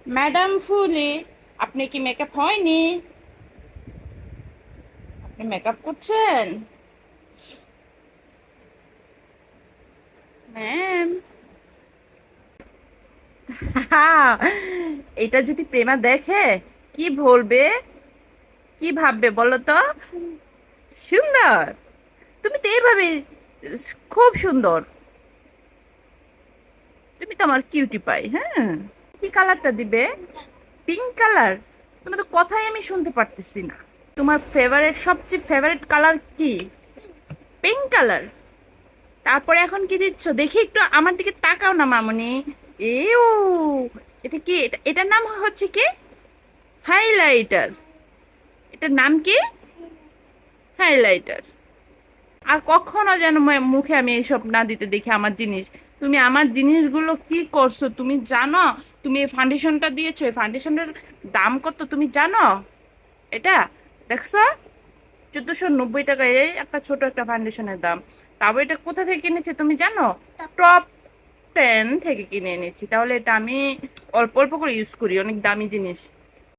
Madam ফুলি, আপনি কি makeup হয়নি? আপনি মেকআপ করছেন? ম্যাম, এটা যদি প্রেমা দেখে কি বলবে, কি ভাববে বলো তো? সুন্দর। তুমি তো এইভাবে খুব সুন্দর। তুমি তো আমার কিউটি পাই। হ্যাঁ, কি কালারটা দিবে? Pink colour? তোমার তো কথাই আমি শুনতে পারতেছি না। তোমার ফেভারিট, সবচেয়ে ফেভারিট কালার কি? Pink colour? তারপরে এখন কি দিচ্ছ দেখি, একটু আমার দিকে তাকাও না মামুনি। এও, এটা কি? এটার নাম হচ্ছে কি? হাইলাইটার। এটার নাম কি? হাইলাইটার। আর কখনো যেন মুখে আমি এইসব না দিতে দেখি আমার জিনিস। তুমি আমার জিনিসগুলো কি করছো তুমি জানো? তুমি এই ফাউন্ডেশনটা দিয়েছো, এই ফাউন্ডেশনের দাম কত তুমি জানো? এটা দেখছো? 1490 টাকা এই একটা ছোট একটা ফাউন্ডেশনের দাম। তারপর এটা কোথা থেকে কিনেছি তুমি জানো? টপ 10 থেকে কিনে এনেছি। তাহলে এটা আমি অল্প অল্প করে ইউজ করি, অনেক দামি জিনিস।